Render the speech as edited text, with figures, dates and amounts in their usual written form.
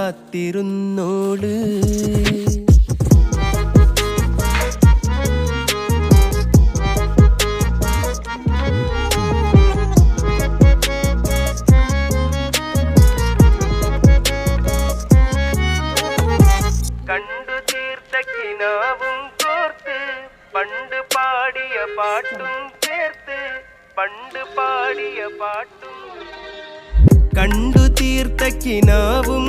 കാത്തിരുന്നോള്. കണ്ടു തീർത്ത കിനാവും കോർത്ത് പണ്ട് പാടിയ പാട്ടും ചേർത്ത് പണ്ട് പാടിയ പാട്ടും. കണ്ടു തീർത്ത കിനാവും